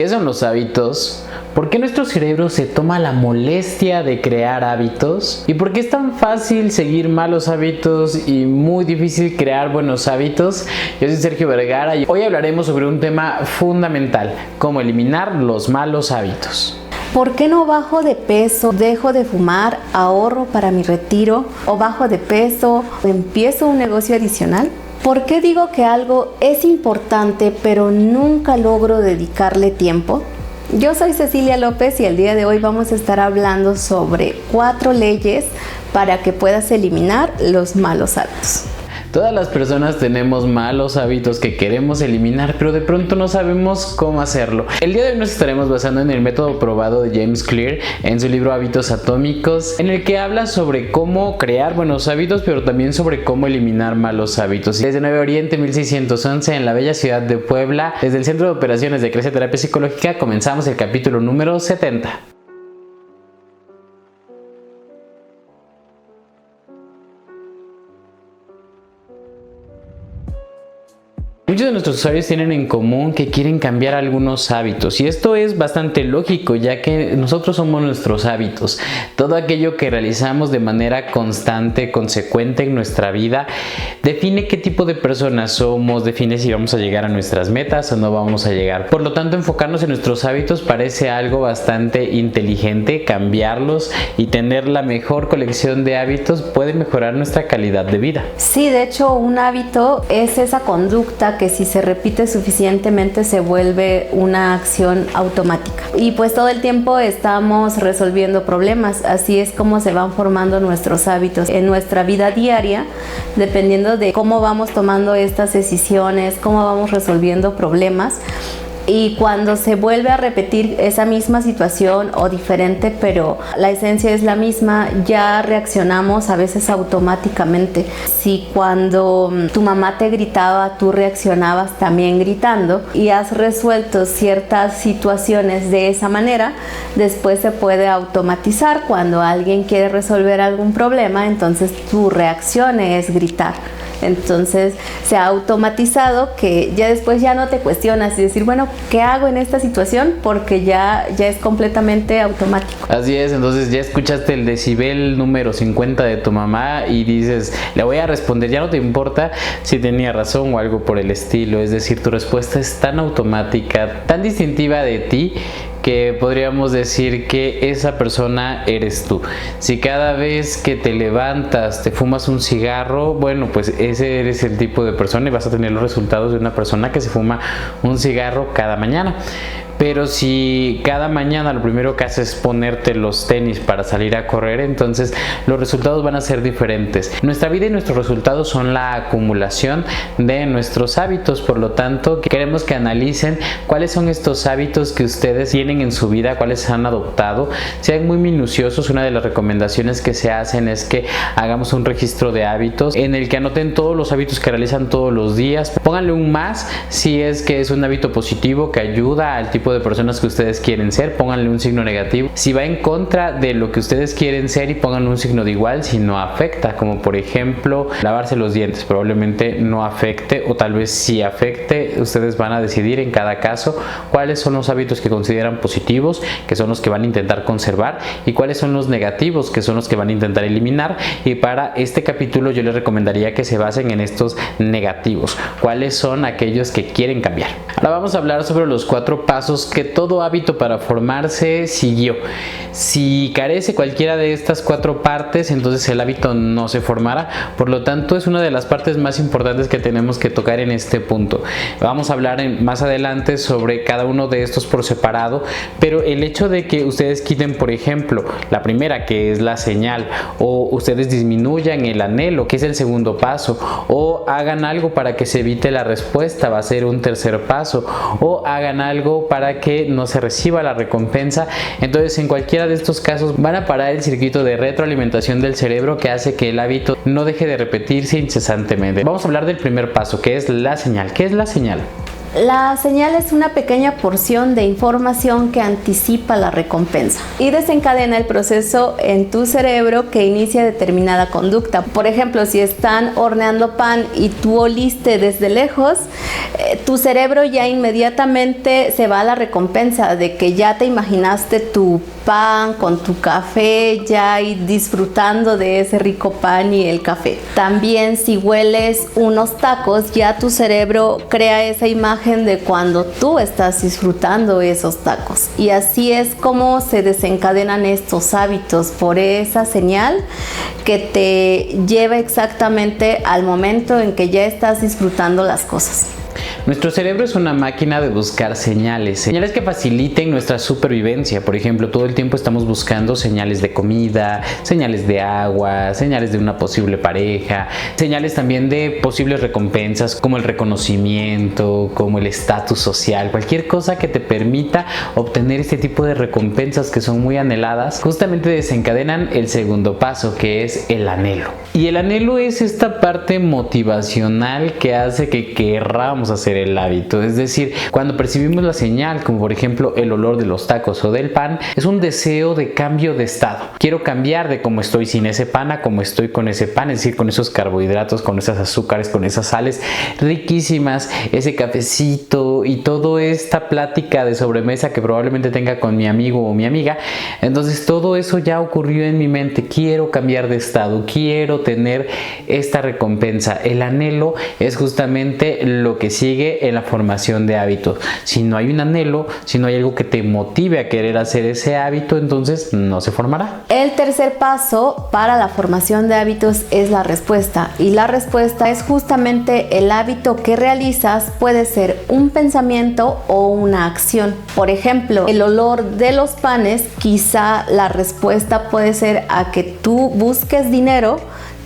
¿Qué son los hábitos? ¿Por qué nuestro cerebro se toma la molestia de crear hábitos? ¿Y por qué es tan fácil seguir malos hábitos y muy difícil crear buenos hábitos? Yo soy Sergio Vergara y hoy hablaremos sobre un tema fundamental: cómo eliminar los malos hábitos. ¿Por qué no bajo de peso, dejo de fumar, ahorro para mi retiro? ¿O bajo de peso, empiezo un negocio adicional? ¿Por qué digo que algo es importante pero nunca logro dedicarle tiempo? Yo soy Cecilia López y el día de hoy vamos a estar hablando sobre 4 leyes para que puedas eliminar los malos hábitos. Todas las personas tenemos malos hábitos que queremos eliminar, pero de pronto no sabemos cómo hacerlo. El día de hoy nos estaremos basando en el método probado de James Clear en su libro Hábitos Atómicos, en el que habla sobre cómo crear buenos hábitos, pero también sobre cómo eliminar malos hábitos. Desde 9 Oriente 1611, en la bella ciudad de Puebla, desde el Centro de Operaciones de Crece Terapia Psicológica, comenzamos el capítulo número 70. Muchos de nuestros usuarios tienen en común que quieren cambiar algunos hábitos, y esto es bastante lógico, ya que nosotros somos nuestros hábitos. Todo aquello que realizamos de manera constante, consecuente en nuestra vida, define qué tipo de personas somos, define si vamos a llegar a nuestras metas o no vamos a llegar. Por lo tanto, enfocarnos en nuestros hábitos parece algo bastante inteligente. Cambiarlos y tener la mejor colección de hábitos puede mejorar nuestra calidad de vida. Sí, de hecho, un hábito es esa conducta que si se repite suficientemente se vuelve una acción automática. Y pues todo el tiempo estamos resolviendo problemas. Así es como se van formando nuestros hábitos en nuestra vida diaria, dependiendo de cómo vamos tomando estas decisiones, cómo vamos resolviendo problemas. Y cuando se vuelve a repetir esa misma situación o diferente, pero la esencia es la misma, ya reaccionamos a veces automáticamente. Si cuando tu mamá te gritaba, tú reaccionabas también gritando y has resuelto ciertas situaciones de esa manera, después se puede automatizar. Cuando alguien quiere resolver algún problema, entonces tu reacción es gritar. Entonces se ha automatizado que ya después ya no te cuestionas y decir, bueno, ¿qué hago en esta situación? Porque ya es completamente automático. Así es, entonces ya escuchaste el decibel número 50 de tu mamá y dices, le voy a responder, ya no te importa si tenía razón o algo por el estilo. Es decir, tu respuesta es tan automática, tan distintiva de ti, que podríamos decir que esa persona eres tú. Si cada vez que te levantas te fumas un cigarro, bueno, pues ese eres el tipo de persona y vas a tener los resultados de una persona que se fuma un cigarro cada mañana. Pero si cada mañana lo primero que haces es ponerte los tenis para salir a correr, entonces los resultados van a ser diferentes. Nuestra vida y nuestros resultados son la acumulación de nuestros hábitos. Por lo tanto, queremos que analicen cuáles son estos hábitos que ustedes tienen en su vida, cuáles han adoptado. Sean muy minuciosos. Una de las recomendaciones que se hacen es que hagamos un registro de hábitos en el que anoten todos los hábitos que realizan todos los días. Pónganle un más si es que es un hábito positivo que ayuda al tipo de personas que ustedes quieren ser. Pónganle un signo negativo si va en contra de lo que ustedes quieren ser, y pónganle un signo de igual si no afecta, como por ejemplo lavarse los dientes. Probablemente no afecte, o tal vez sí afecte. Ustedes van a decidir en cada caso cuáles son los hábitos que consideran positivos, que son los que van a intentar conservar, y cuáles son los negativos, que son los que van a intentar eliminar. Y para este capítulo yo les recomendaría que se basen en estos negativos, cuáles son aquellos que quieren cambiar. Ahora vamos a hablar sobre los 4 pasos que todo hábito para formarse siguió. Si carece cualquiera de estas 4 partes, entonces el hábito no se formará. Por lo tanto, es una de las partes más importantes que tenemos que tocar en este punto. Vamos a hablar más adelante sobre cada uno de estos por separado, pero el hecho de que ustedes quiten, por ejemplo, la primera, que es la señal, o ustedes disminuyan el anhelo, que es el segundo paso, o hagan algo para que se evite la respuesta, va a ser un tercer paso, o hagan algo para que no se reciba la recompensa. Entonces, en cualquiera de estos casos van a parar el circuito de retroalimentación del cerebro, que hace que el hábito no deje de repetirse incesantemente. Vamos a hablar del primer paso, que es la señal. ¿Qué es la señal? La señal es una pequeña porción de información que anticipa la recompensa y desencadena el proceso en tu cerebro que inicia determinada conducta. Por ejemplo, si están horneando pan y tú oliste desde lejos, tu cerebro ya inmediatamente se va a la recompensa de que ya te imaginaste tu pan con tu café ya y disfrutando de ese rico pan y el café. También si hueles unos tacos, ya tu cerebro crea esa imagen de cuando tú estás disfrutando esos tacos. Y así es como se desencadenan estos hábitos, por esa señal que te lleva exactamente al momento en que ya estás disfrutando las cosas. Nuestro cerebro es una máquina de buscar señales que faciliten nuestra supervivencia. Por ejemplo, todo el tiempo estamos buscando señales de comida, señales de agua, señales de una posible pareja, señales también de posibles recompensas como el reconocimiento, como el estatus social, cualquier cosa que te permita obtener este tipo de recompensas que son muy anheladas, justamente desencadenan el segundo paso, que es el anhelo. Y el anhelo es esta parte motivacional que hace que querramos hacer el hábito. Es decir, cuando percibimos la señal, como por ejemplo el olor de los tacos o del pan, es un deseo de cambio de estado. Quiero cambiar de cómo estoy sin ese pan a cómo estoy con ese pan, es decir, con esos carbohidratos, con esas azúcares, con esas sales riquísimas, ese cafecito y toda esta plática de sobremesa que probablemente tenga con mi amigo o mi amiga. Entonces todo eso ya ocurrió en mi mente. Quiero cambiar de estado, quiero tener esta recompensa. El anhelo es justamente lo que sigue en la formación de hábitos. Si no hay un anhelo, si no hay algo que te motive a querer hacer ese hábito, entonces no se formará. El tercer paso para la formación de hábitos es la respuesta, y la respuesta es justamente el hábito que realizas. Puede ser un pensamiento o una acción. Por ejemplo, el olor de los panes, quizá la respuesta puede ser a que tú busques dinero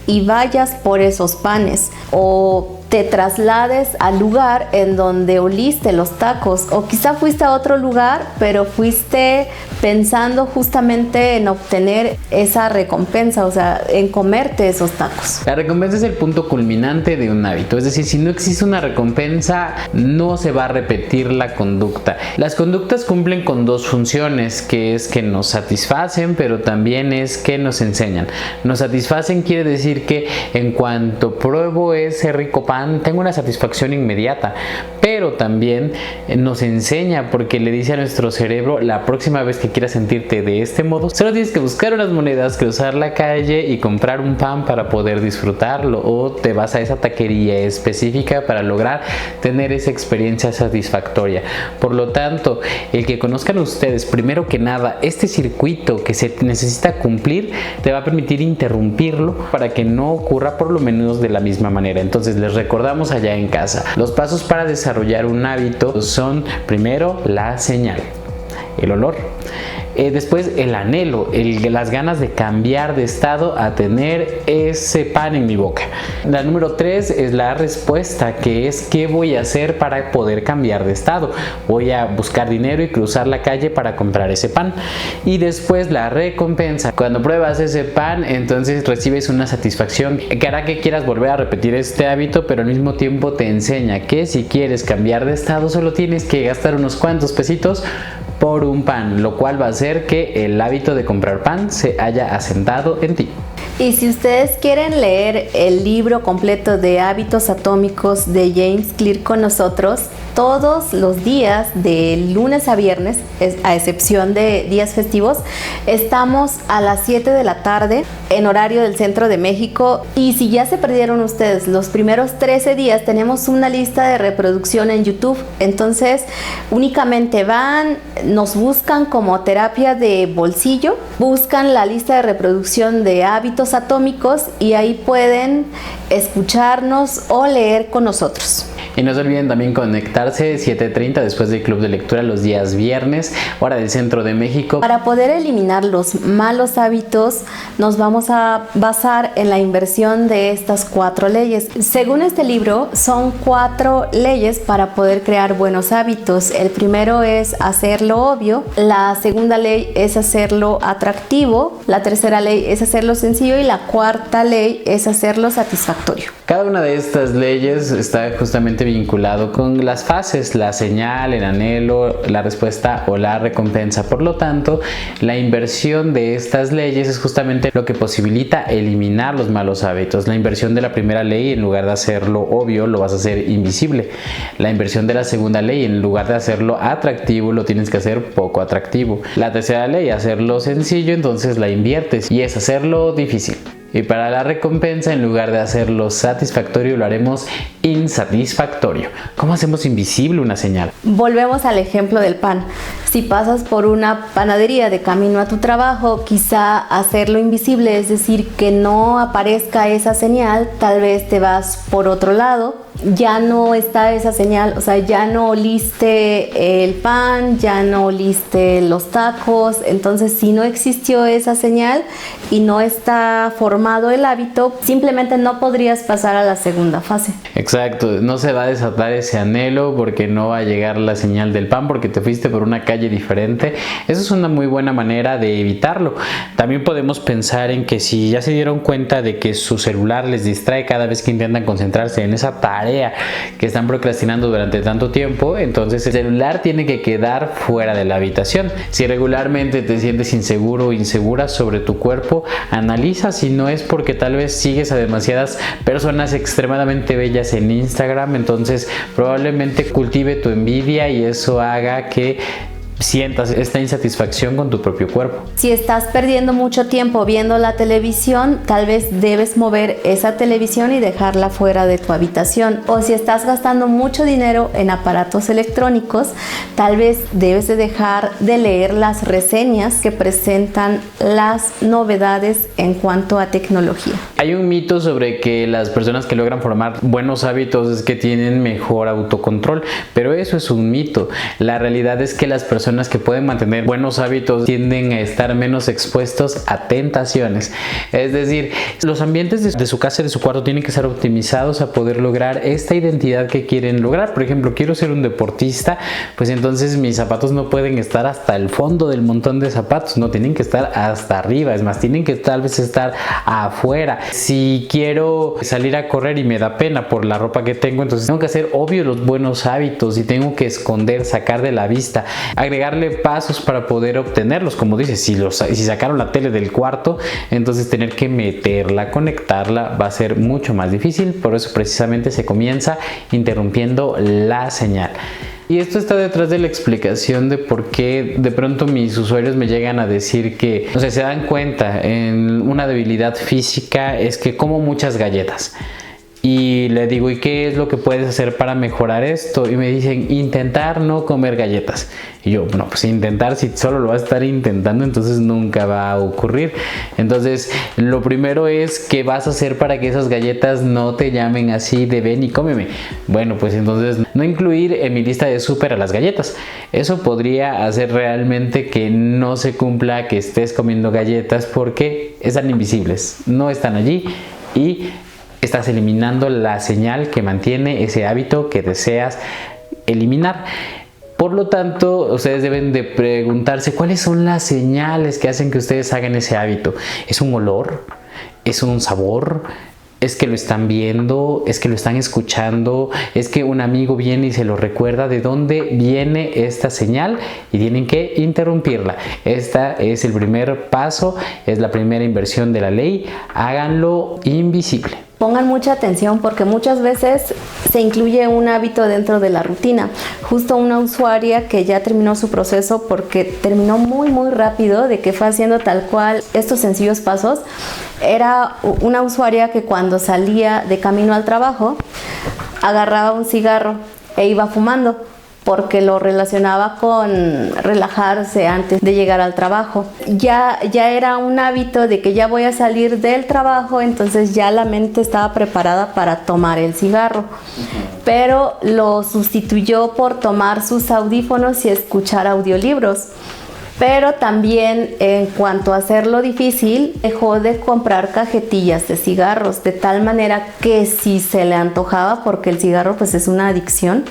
y vayas por esos panes, o te traslades al lugar en donde oliste los tacos, o quizá fuiste a otro lugar pero fuiste pensando justamente en obtener esa recompensa, o sea, en comerte esos tacos. La recompensa es el punto culminante de un hábito, es decir, si no existe una recompensa no se va a repetir la conducta. Las conductas cumplen con dos funciones, que es que nos satisfacen, pero también es que nos enseñan. Nos satisfacen quiere decir que en cuanto pruebo ese rico pan tengo una satisfacción inmediata, pero también nos enseña porque le dice a nuestro cerebro: la próxima vez que quieras sentirte de este modo, solo tienes que buscar unas monedas, cruzar la calle y comprar un pan para poder disfrutarlo, o te vas a esa taquería específica para lograr tener esa experiencia satisfactoria. Por lo tanto, el que conozcan ustedes primero que nada este circuito que se necesita cumplir te va a permitir interrumpirlo para que no ocurra por lo menos de la misma manera. Entonces les recordamos allá en casa, los pasos para desarrollar un hábito son: primero la señal, el olor, después el anhelo, las ganas de cambiar de estado a tener ese pan en mi boca. La número 3 es la respuesta, que es qué voy a hacer para poder cambiar de estado. Voy a buscar dinero y cruzar la calle para comprar ese pan. Y después la recompensa. Cuando pruebas ese pan, entonces recibes una satisfacción que hará que quieras volver a repetir este hábito, pero al mismo tiempo te enseña que si quieres cambiar de estado solo tienes que gastar unos cuantos pesitos por un pan, lo cual va a hacer que el hábito de comprar pan se haya asentado en ti. Y si ustedes quieren leer el libro completo de Hábitos Atómicos de James Clear con nosotros, todos los días de lunes a viernes, a excepción de días festivos, estamos a las 7 de la tarde en horario del centro de México. Y si ya se perdieron ustedes los primeros 13 días, tenemos una lista de reproducción en YouTube. Entonces únicamente van, nos buscan como Terapia de Bolsillo, buscan la lista de reproducción de Hábitos Atómicos y ahí pueden escucharnos o leer con nosotros. Y no se olviden también conectarse 7:30 después del club de lectura los días viernes, hora del centro de México. Para poder eliminar los malos hábitos, nos vamos a basar en la inversión de estas 4 leyes. Según este libro, son 4 leyes para poder crear buenos hábitos. El primero es hacerlo obvio, la segunda ley es hacerlo atractivo, la tercera ley es hacerlo sencillo y la cuarta ley es hacerlo satisfactorio. Cada una de estas leyes está justamente directamente vinculado con las fases, la señal, el anhelo, la respuesta o la recompensa. Por lo tanto, la inversión de estas leyes es justamente lo que posibilita eliminar los malos hábitos. La inversión de la primera ley, en lugar de hacerlo obvio, lo vas a hacer invisible. La inversión de la segunda ley, en lugar de hacerlo atractivo, lo tienes que hacer poco atractivo. La tercera ley, hacerlo sencillo, entonces la inviertes y es hacerlo difícil. Y para la recompensa, en lugar de hacerlo satisfactorio, lo haremos insatisfactorio. ¿Cómo hacemos invisible una señal? Volvemos al ejemplo del pan. Si pasas por una panadería de camino a tu trabajo, quizá hacerlo invisible, es decir, que no aparezca esa señal, tal vez te vas por otro lado, ya no está esa señal, o sea, ya no oliste el pan, ya no oliste los tacos. Entonces, si no existió esa señal y no está formado el hábito, simplemente no podrías pasar a la segunda fase. Exacto, no se va a desatar ese anhelo porque no va a llegar la señal del pan porque te fuiste por una calle diferente. Eso es una muy buena manera de evitarlo. También podemos pensar en que si ya se dieron cuenta de que su celular les distrae cada vez que intentan concentrarse en esa tarea que están procrastinando durante tanto tiempo, entonces el celular tiene que quedar fuera de la habitación. Si regularmente te sientes inseguro o insegura sobre tu cuerpo, analiza si no es porque tal vez sigues a demasiadas personas extremadamente bellas en Instagram, entonces probablemente cultive tu envidia y eso haga que sientas esta insatisfacción con tu propio cuerpo. Si estás perdiendo mucho tiempo viendo la televisión, tal vez debes mover esa televisión y dejarla fuera de tu habitación. O si estás gastando mucho dinero en aparatos electrónicos, tal vez debes de dejar de leer las reseñas que presentan las novedades en cuanto a tecnología. Hay un mito sobre que las personas que logran formar buenos hábitos es que tienen mejor autocontrol, pero eso es un mito. La realidad es que las personas que pueden mantener buenos hábitos tienden a estar menos expuestos a tentaciones. Es decir, los ambientes de su casa y de su cuarto tienen que ser optimizados a poder lograr esta identidad que quieren lograr. Por ejemplo, quiero ser un deportista, pues entonces mis zapatos no pueden estar hasta el fondo del montón de zapatos, no tienen que estar hasta arriba, es más, tienen que tal vez estar afuera. Si quiero salir a correr y me da pena por la ropa que tengo, entonces tengo que hacer obvio los buenos hábitos y tengo que esconder, sacar de la vista, agregarle pasos para poder obtenerlos. Como dices, si sacaron la tele del cuarto, entonces tener que meterla, conectarla va a ser mucho más difícil. Por eso precisamente se comienza interrumpiendo la señal. Y esto está detrás de la explicación de por qué de pronto mis usuarios me llegan a decir que, o sea, se dan cuenta en una debilidad física es que como muchas galletas. Y le digo, ¿y qué es lo que puedes hacer para mejorar esto? Y me dicen, intentar no comer galletas. Y yo, bueno, pues intentar, si solo lo vas a estar intentando, entonces nunca va a ocurrir. Entonces, lo primero es, ¿qué vas a hacer para que esas galletas no te llamen así de ven y cómeme? Bueno, pues entonces no incluir en mi lista de súper a las galletas. Eso podría hacer realmente que no se cumpla que estés comiendo galletas porque están invisibles, no están allí y estás eliminando la señal que mantiene ese hábito que deseas eliminar. Por lo tanto, ustedes deben de preguntarse cuáles son las señales que hacen que ustedes hagan ese hábito. ¿Es un olor? ¿Es un sabor? ¿Es que lo están viendo? ¿Es que lo están escuchando? ¿Es que un amigo viene y se lo recuerda? ¿De dónde viene esta señal? Y tienen que interrumpirla. Este es el primer paso, es la primera inversión de la ley. Háganlo invisible. Pongan mucha atención porque muchas veces se incluye un hábito dentro de la rutina. Justo una usuaria que ya terminó su proceso porque terminó muy rápido de que fue haciendo tal cual estos sencillos pasos. Era una usuaria que cuando salía de camino al trabajo agarraba un cigarro e iba fumando, porque lo relacionaba con relajarse antes de llegar al trabajo. Ya era un hábito de que ya voy a salir del trabajo, entonces ya la mente estaba preparada para tomar el cigarro. Pero lo sustituyó por tomar sus audífonos y escuchar audiolibros. Pero también en cuanto a hacerlo difícil, dejó de comprar cajetillas de cigarros, de tal manera que si se le antojaba, porque el cigarro pues es una adicción,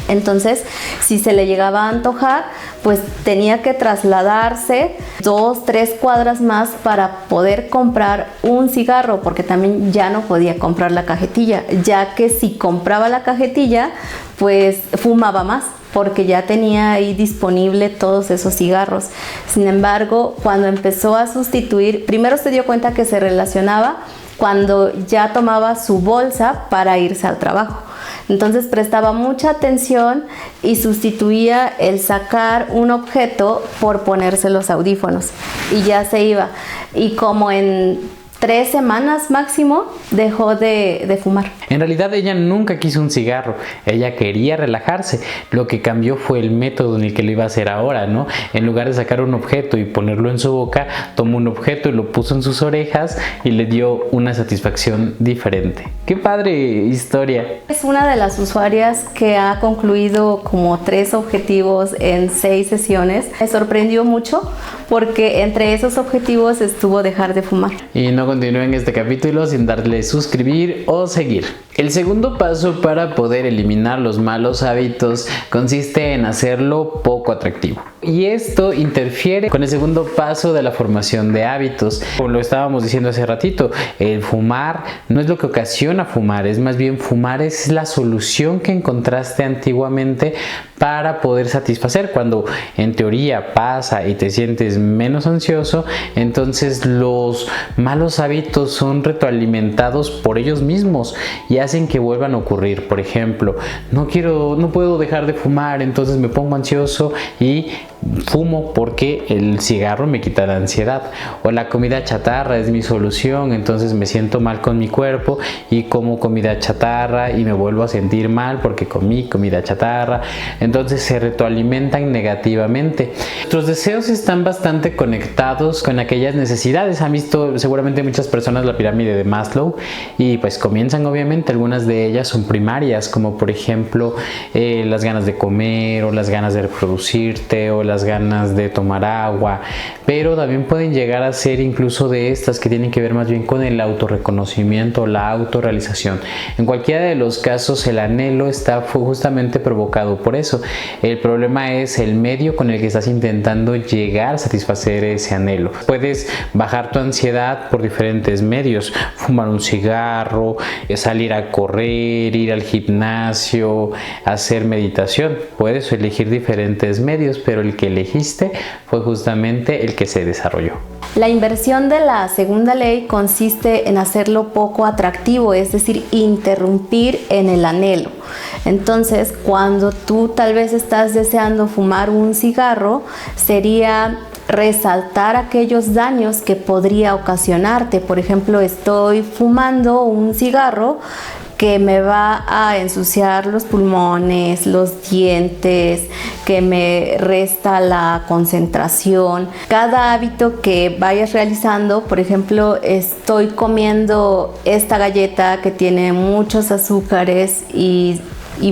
entonces si se le llegaba a antojar, pues tenía que trasladarse 2, 3 cuadras más para poder comprar un cigarro, porque también ya no podía comprar la cajetilla, ya que si compraba la cajetilla, pues fumaba más, porque ya tenía ahí disponible todos esos cigarros. Sin embargo, cuando empezó a sustituir, primero se dio cuenta que se relacionaba cuando ya tomaba su bolsa para irse al trabajo. Entonces prestaba mucha atención y sustituía el sacar un objeto por ponerse los audífonos y ya se iba. Y como en 3 semanas máximo dejó de fumar. En realidad ella nunca quiso un cigarro, ella quería relajarse. Lo que cambió fue el método en el que lo iba a hacer ahora, ¿no? En lugar de sacar un objeto y ponerlo en su boca, tomó un objeto y lo puso en sus orejas y le dio una satisfacción diferente. ¡Qué padre historia! Es una de las usuarias que ha concluido como 3 objetivos en 6 sesiones. Me sorprendió mucho porque entre esos objetivos estuvo dejar de fumar. Y no continúen este capítulo sin darle suscribir o seguir. El segundo paso para poder eliminar los malos hábitos consiste en hacerlo poco atractivo. Y esto interfiere con el segundo paso de la formación de hábitos. Como lo estábamos diciendo hace ratito, el fumar no es lo que ocasiona fumar, es más bien fumar es la solución que encontraste antiguamente para poder satisfacer. Cuando en teoría pasa y te sientes menos ansioso, entonces los malos hábitos son retroalimentados por ellos mismos y hacen que vuelvan a ocurrir. Por ejemplo, no puedo dejar de fumar, entonces me pongo ansioso y fumo porque el cigarro me quita la ansiedad. O la comida chatarra es mi solución, entonces me siento mal con mi cuerpo y como comida chatarra y me vuelvo a sentir mal porque comí comida chatarra. Entonces se retroalimentan negativamente. Nuestros deseos están bastante conectados con aquellas necesidades. Han visto seguramente muchas personas la pirámide de Maslow y pues comienzan, obviamente algunas de ellas son primarias, como por ejemplo las ganas de comer o las ganas de reproducirte o las ganas de tomar agua, pero también pueden llegar a ser incluso de estas que tienen que ver más bien con el autorreconocimiento, la autorrealización. En cualquiera de los casos el anhelo está justamente provocado por eso. El problema es el medio con el que estás intentando llegar a satisfacer ese anhelo. Puedes bajar tu ansiedad por diferentes medios: fumar un cigarro, salir a correr, ir al gimnasio, hacer meditación. Puedes elegir diferentes medios, pero el que elegiste fue justamente el que se desarrolló. La inversión de la segunda ley consiste en hacerlo poco atractivo, es decir, interrumpir en el anhelo. Entonces, cuando tú tal vez estás deseando fumar un cigarro, sería resaltar aquellos daños que podría ocasionarte. Por ejemplo, estoy fumando un cigarro que me va a ensuciar los pulmones, los dientes, que me resta la concentración. Cada hábito que vayas realizando, por ejemplo, estoy comiendo esta galleta que tiene muchos azúcares y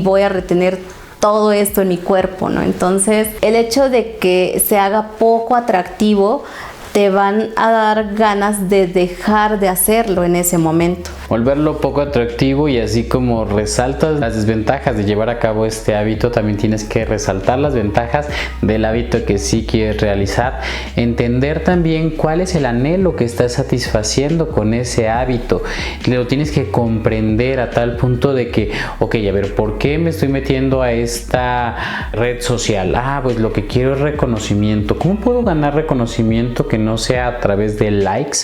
voy a retener todo esto en mi cuerpo, ¿no? Entonces, el hecho de que se haga poco atractivo te van a dar ganas de dejar de hacerlo en ese momento. Volverlo poco atractivo, y así como resaltas las desventajas de llevar a cabo este hábito, también tienes que resaltar las ventajas del hábito que sí quieres realizar. Entender también cuál es el anhelo que estás satisfaciendo con ese hábito. Lo tienes que comprender a tal punto de que, ok, a ver, ¿por qué me estoy metiendo a esta red social? Pues lo que quiero es reconocimiento. ¿Cómo puedo ganar reconocimiento que no sea a través de likes?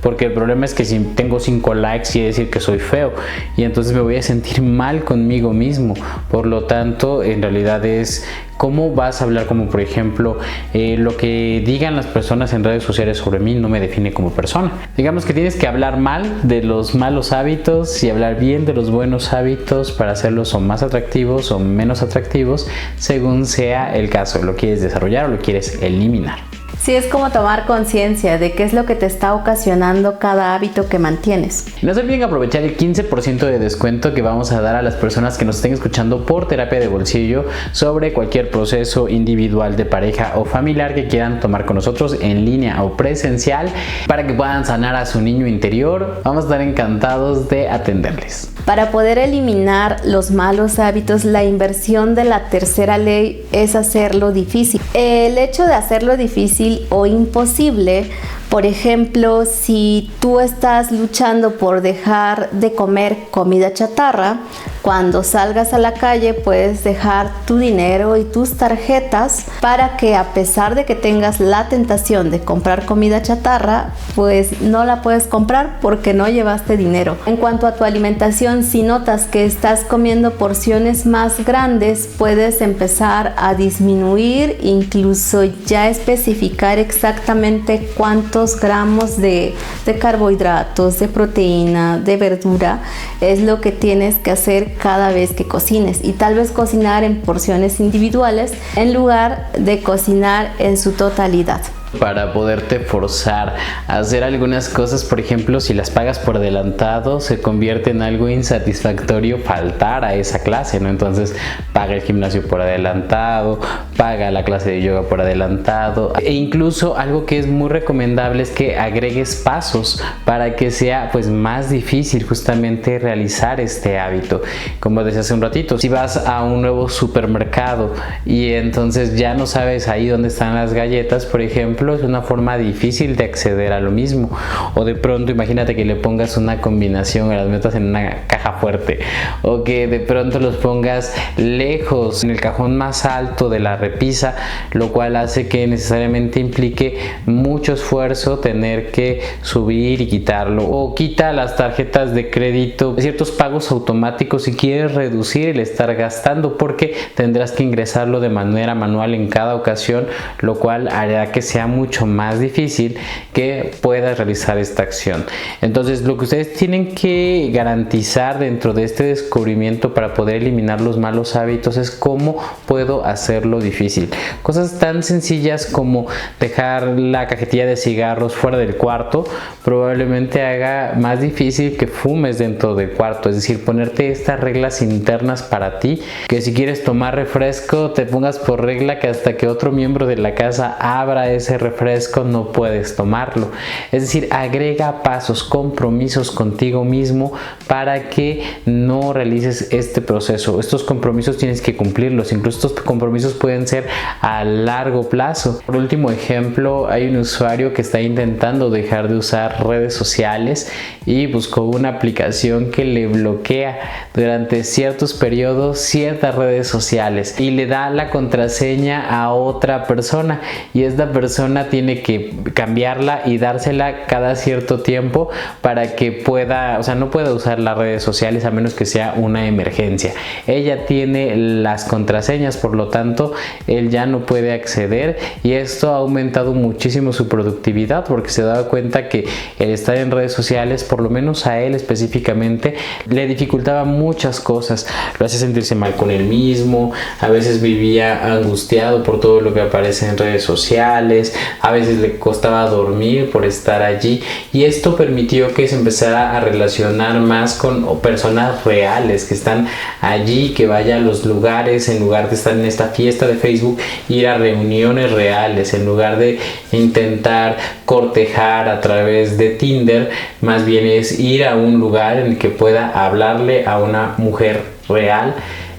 Porque el problema es que si tengo 5 likes quiere decir que soy feo y entonces me voy a sentir mal conmigo mismo. Por lo tanto, en realidad es cómo vas a hablar, como por ejemplo lo que digan las personas en redes sociales sobre mí no me define como persona. Digamos que tienes que hablar mal de los malos hábitos y hablar bien de los buenos hábitos para hacerlos o más atractivos o menos atractivos, según sea el caso. ¿Lo quieres desarrollar o lo quieres eliminar? Sí, es como tomar conciencia de qué es lo que te está ocasionando cada hábito que mantienes. No se olviden aprovechar el 15% de descuento que vamos a dar a las personas que nos estén escuchando por Terapia de Bolsillo sobre cualquier proceso individual de pareja o familiar que quieran tomar con nosotros en línea o presencial para que puedan sanar a su niño interior. Vamos a estar encantados de atenderles. Para poder eliminar los malos hábitos, la inversión de la tercera ley es hacerlo difícil. El hecho de hacerlo difícil o imposible, por ejemplo, si tú estás luchando por dejar de comer comida chatarra, cuando salgas a la calle puedes dejar tu dinero y tus tarjetas para que, a pesar de que tengas la tentación de comprar comida chatarra, pues no la puedes comprar porque no llevaste dinero. En cuanto a tu alimentación, si notas que estás comiendo porciones más grandes, puedes empezar a disminuir, incluso ya especificar exactamente cuántos gramos de carbohidratos, de proteína, de verdura es lo que tienes que hacer cada vez que cocines, y tal vez cocinar en porciones individuales en lugar de cocinar en su totalidad. Para poderte forzar a hacer algunas cosas, por ejemplo, si las pagas por adelantado, se convierte en algo insatisfactorio faltar a esa clase, ¿no? Entonces paga el gimnasio por adelantado, paga la clase de yoga por adelantado, e incluso algo que es muy recomendable es que agregues pasos para que sea pues más difícil justamente realizar este hábito. Como decía hace un ratito, si vas a un nuevo supermercado y entonces ya no sabes ahí dónde están las galletas, por ejemplo, es una forma difícil de acceder a lo mismo. O de pronto imagínate que le pongas una combinación, las metas en una caja fuerte, o que de pronto los pongas lejos en el cajón más alto de la repisa, lo cual hace que necesariamente implique mucho esfuerzo tener que subir y quitarlo. O quita las tarjetas de crédito, ciertos pagos automáticos si quieres reducir el estar gastando, porque tendrás que ingresarlo de manera manual en cada ocasión, lo cual hará que sea mucho más difícil que puedas realizar esta acción. Entonces, lo que ustedes tienen que garantizar dentro de este descubrimiento para poder eliminar los malos hábitos es cómo puedo hacerlo difícil. Cosas tan sencillas como dejar la cajetilla de cigarros fuera del cuarto probablemente haga más difícil que fumes dentro del cuarto, es decir, ponerte estas reglas internas para ti, que si quieres tomar refresco te pongas por regla que hasta que otro miembro de la casa abra ese refresco no puedes tomarlo. Es decir, agrega pasos, compromisos contigo mismo para que no realices este proceso. Estos compromisos tienes que cumplirlos, incluso estos compromisos pueden ser a largo plazo. Por último ejemplo, hay un usuario que está intentando dejar de usar redes sociales y buscó una aplicación que le bloquea durante ciertos periodos ciertas redes sociales y le da la contraseña a otra persona, y esta persona tiene que cambiarla y dársela cada cierto tiempo para que pueda, o sea, no pueda usar las redes sociales a menos que sea una emergencia. Ella tiene las contraseñas, por lo tanto él ya no puede acceder, y esto ha aumentado muchísimo su productividad porque se daba cuenta que el estar en redes sociales, por lo menos a él específicamente, le dificultaba muchas cosas, lo hacía sentirse mal con él mismo, a veces vivía angustiado por todo lo que aparece en redes sociales, a veces le costaba dormir por estar allí, y esto permitió que se empezara a relacionar más con personas reales que están allí, que vaya a los lugares en lugar de estar en esta fiesta de Facebook, ir a reuniones reales en lugar de intentar cortejar a través de Tinder, más bien es ir a un lugar en el que pueda hablarle a una mujer real.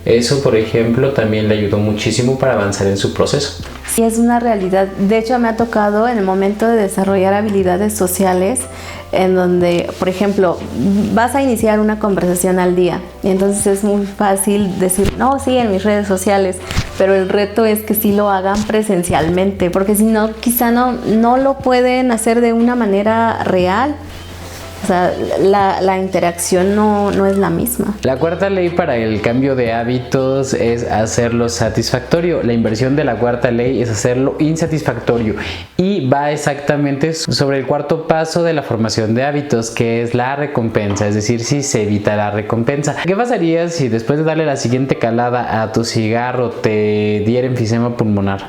Eso, por ejemplo, también le ayudó muchísimo para avanzar en su proceso. Sí, es una realidad. De hecho, me ha tocado en el momento de desarrollar habilidades sociales, en donde, por ejemplo, vas a iniciar una conversación al día, y entonces es muy fácil decir, no, sí, en mis redes sociales, pero el reto es que sí lo hagan presencialmente, porque si no, quizá no lo pueden hacer de una manera real. O sea, la interacción no es la misma. La cuarta ley para el cambio de hábitos es hacerlo satisfactorio. La inversión de la cuarta ley es hacerlo insatisfactorio, y va exactamente sobre el cuarto paso de la formación de hábitos, que es la recompensa, es decir, si se evita la recompensa. ¿Qué pasaría si después de darle la siguiente calada a tu cigarro te diera enfisema pulmonar?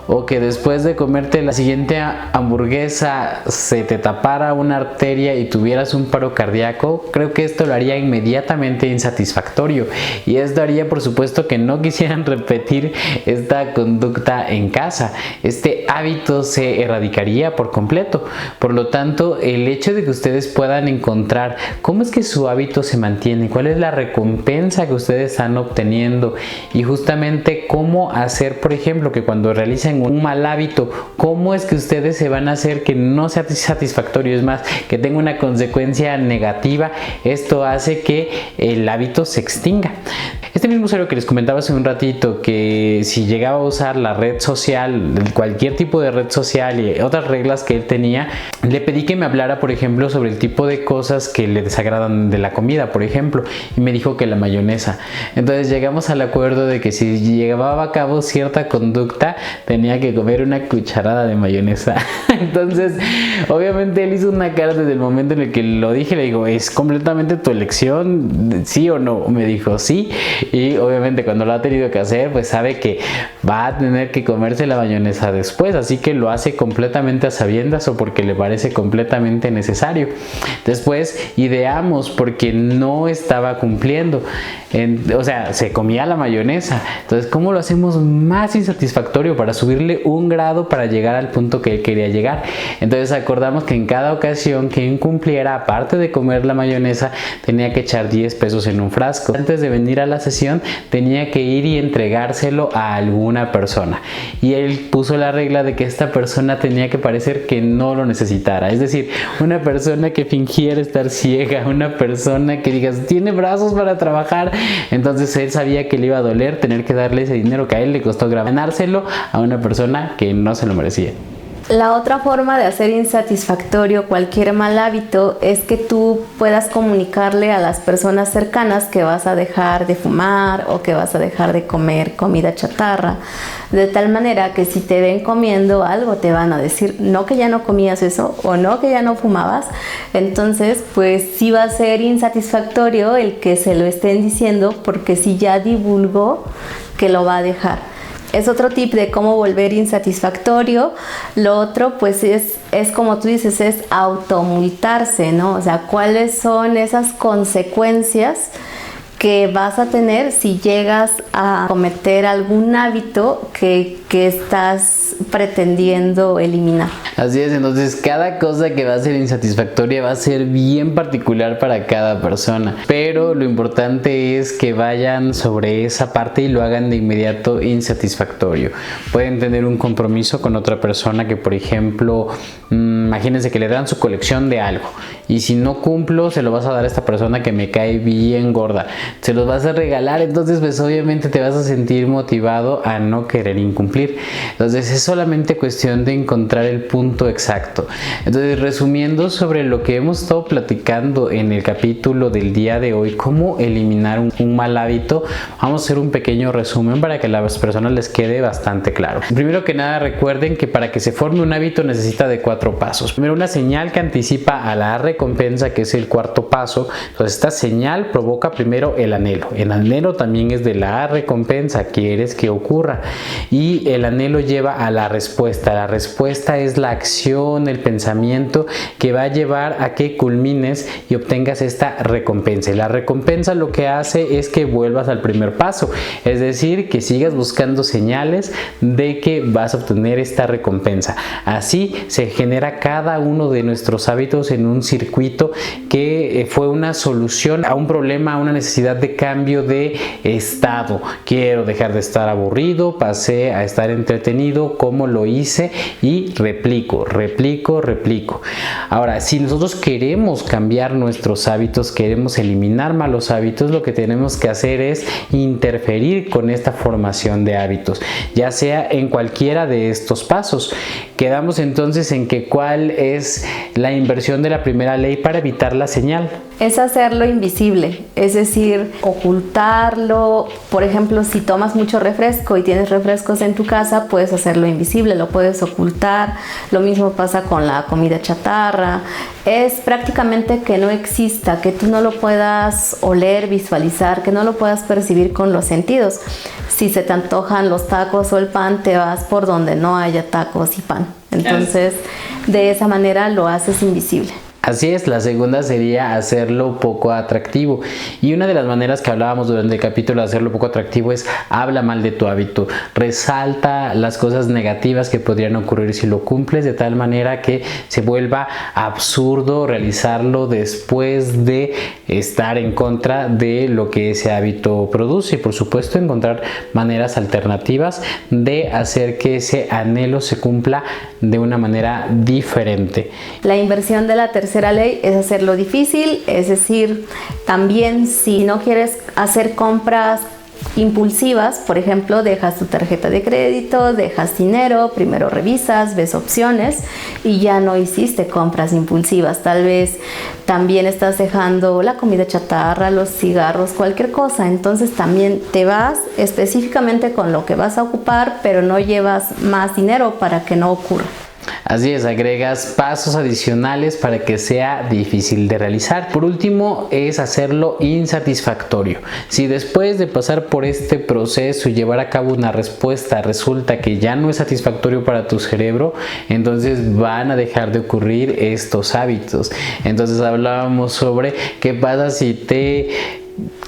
o que después de comerte la siguiente hamburguesa se te tapara una arteria y tuvieras un paro cardíaco, creo que esto lo haría inmediatamente insatisfactorio, y esto haría por supuesto que no quisieran repetir esta conducta en casa. Este hábito se erradicaría por completo. Por lo tanto, el hecho de que ustedes puedan encontrar cómo es que su hábito se mantiene, cuál es la recompensa que ustedes están obteniendo, y justamente cómo hacer, por ejemplo, que cuando realicen un mal hábito, cómo es que ustedes se van a hacer que no sea satisfactorio, es más, que tenga una consecuencia negativa. Esto hace que el hábito se extinga. Este mismo usuario que les comentaba hace un ratito, que si llegaba a usar la red social, cualquier tipo de red social y otras reglas que él tenía, le pedí que me hablara, por ejemplo, sobre el tipo de cosas que le desagradan de la comida, por ejemplo, y me dijo que la mayonesa. Entonces llegamos al acuerdo de que si llevaba a cabo cierta conducta, tenía que comer una cucharada de mayonesa. Entonces, obviamente él hizo una cara desde el momento en el que lo dije. Le digo, ¿es completamente tu elección? ¿Sí o no? Me dijo, sí. Y obviamente cuando lo ha tenido que hacer, pues sabe que va a tener que comerse la mayonesa después, así que lo hace completamente a sabiendas o porque le parece completamente necesario. Después ideamos porque no estaba cumpliendo, o sea, se comía la mayonesa. Entonces, ¿cómo lo hacemos más insatisfactorio para subirle un grado para llegar al punto que él quería llegar? Entonces acordamos que en cada ocasión que incumpliera, aparte de comer la mayonesa, tenía que echar 10 pesos en un frasco. Antes de venir a la sesión tenía que ir y entregárselo a alguna persona, y él puso la regla de que esta persona tenía que parecer que no lo necesitara, es decir, una persona que fingiera estar ciega, una persona que digas tiene brazos para trabajar. Entonces él sabía que le iba a doler tener que darle ese dinero que a él le costó ganárselo a una persona que no se lo merecía. La otra forma de hacer insatisfactorio cualquier mal hábito es que tú puedas comunicarle a las personas cercanas que vas a dejar de fumar o que vas a dejar de comer comida chatarra, de tal manera que si te ven comiendo algo te van a decir, no que ya no comías eso o no que ya no fumabas. Entonces pues sí va a ser insatisfactorio el que se lo estén diciendo, porque si ya divulgó que lo va a dejar. Es otro tip de cómo volver insatisfactorio. Lo otro pues es como tú dices, es automultarse, ¿no? O sea, ¿cuáles son esas consecuencias que vas a tener si llegas a cometer algún hábito que estás pretendiendo eliminar? Así es, entonces cada cosa que va a ser insatisfactoria va a ser bien particular para cada persona, pero lo importante es que vayan sobre esa parte y lo hagan de inmediato insatisfactorio. Pueden tener un compromiso con otra persona que, por ejemplo, imagínense que le dan su colección de algo y si no cumplo se lo vas a dar a esta persona que me cae bien gorda, se los vas a regalar. Entonces pues obviamente te vas a sentir motivado a no querer incumplir. Entonces es solamente cuestión de encontrar el punto exacto. Entonces, resumiendo sobre lo que hemos estado platicando en el capítulo del día de hoy, cómo eliminar un mal hábito, vamos a hacer un pequeño resumen para que a las personas les quede bastante claro. Primero que nada, recuerden que para que se forme un hábito necesita de 4 pasos. Primero, una señal que anticipa a la recompensa, que es el cuarto paso. Entonces esta señal provoca primero el anhelo. El anhelo también es de la recompensa, quieres que ocurra, y el anhelo lleva a la respuesta. La respuesta es la acción, el pensamiento que va a llevar a que culmines y obtengas esta recompensa. Y la recompensa lo que hace es que vuelvas al primer paso, es decir, que sigas buscando señales de que vas a obtener esta recompensa. Así se genera cada uno de nuestros hábitos en un circuito que fue una solución a un problema, a una necesidad de cambio de estado. Quiero dejar de estar aburrido, pasé a estar entretenido, ¿cómo lo hice? Y replico. Ahora, si nosotros queremos cambiar nuestros hábitos, queremos eliminar malos hábitos, lo que tenemos que hacer es interferir con esta formación de hábitos, ya sea en cualquiera de estos pasos. Quedamos entonces en que cuál es la inversión de la primera ley para evitar la señal. es hacerlo invisible, es decir, ocultarlo. Por ejemplo, si tomas mucho refresco y tienes refrescos en tu casa, puedes hacerlo invisible, lo puedes ocultar. Lo mismo pasa con la comida chatarra. Es prácticamente que no exista, que tú no lo puedas oler, visualizar, que no lo puedas percibir con los sentidos. Si se te antojan los tacos o el pan, te vas por donde no haya tacos y pan. Entonces, de esa manera lo haces invisible. Así es, la segunda sería hacerlo poco atractivo. Y una de las maneras que hablábamos durante el capítulo de hacerlo poco atractivo es habla mal de tu hábito. Resalta las cosas negativas que podrían ocurrir si lo cumples, de tal manera que se vuelva absurdo realizarlo después de estar en contra de lo que ese hábito produce. Y por supuesto encontrar maneras alternativas de hacer que ese anhelo se cumpla de una manera diferente. La inversión de la tercera ley es hacerlo difícil, es decir, también si no quieres hacer compras impulsivas, por ejemplo, dejas tu tarjeta de crédito, dejas dinero, primero revisas, ves opciones y ya no hiciste compras impulsivas. Tal vez también estás dejando la comida chatarra, los cigarros, cualquier cosa. Entonces también te vas específicamente con lo que vas a ocupar, pero no llevas más dinero para que no ocurra. Así es, agregas pasos adicionales para que sea difícil de realizar. Por último, es hacerlo insatisfactorio. Si después de pasar por este proceso y llevar a cabo una respuesta resulta que ya no es satisfactorio para tu cerebro, entonces van a dejar de ocurrir estos hábitos. Entonces hablábamos sobre qué pasa si te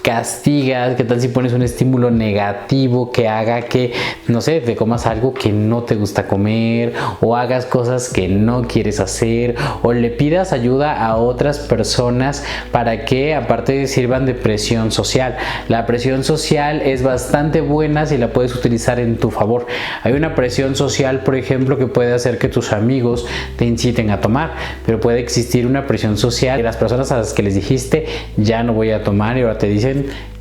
castigas, qué tal si pones un estímulo negativo que haga que, no sé, te comas algo que no te gusta comer, o hagas cosas que no quieres hacer, o le pidas ayuda a otras personas para que aparte sirvan de presión social. La presión social es bastante buena si la puedes utilizar en tu favor. Hay una presión social, por ejemplo, que puede hacer que tus amigos te inciten a tomar, pero puede existir una presión social que las personas a las que les dijiste ya no voy a tomar y ahora te dicen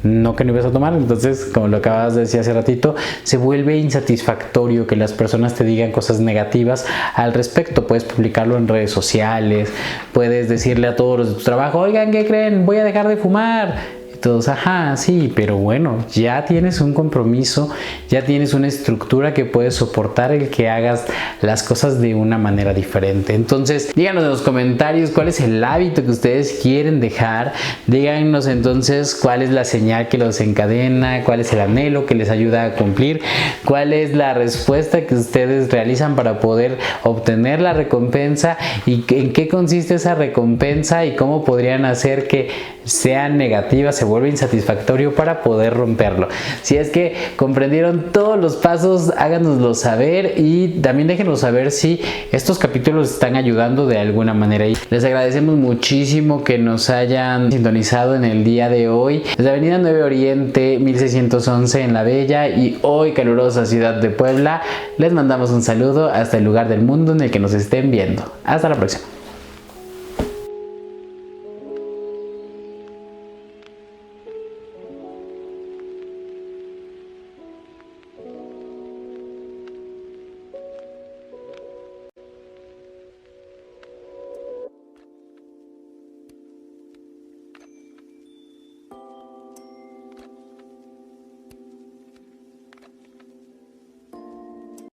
no, que no ibas a tomar. Entonces, como lo acabas de decir hace ratito, se vuelve insatisfactorio que las personas te digan cosas negativas al respecto. Puedes publicarlo en redes sociales, puedes decirle a todos los de tu trabajo, oigan, ¿qué creen? Voy a dejar de fumar. Todos, ajá, sí, pero bueno, ya tienes un compromiso, ya tienes una estructura que puede soportar el que hagas las cosas de una manera diferente. Entonces, díganos en los comentarios cuál es el hábito que ustedes quieren dejar. Díganos entonces cuál es la señal que los encadena, cuál es el anhelo que les ayuda a cumplir, cuál es la respuesta que ustedes realizan para poder obtener la recompensa y en qué consiste esa recompensa y cómo podrían hacer que sea negativa, se vuelve insatisfactorio para poder romperlo. Si es que comprendieron todos los pasos, háganoslo saber y también déjenos saber si estos capítulos están ayudando de alguna manera. Y les agradecemos muchísimo que nos hayan sintonizado en el día de hoy desde Avenida 9 Oriente 1611 en La Bella y hoy calurosa ciudad de Puebla. Les mandamos un saludo hasta el lugar del mundo en el que nos estén viendo. Hasta la próxima.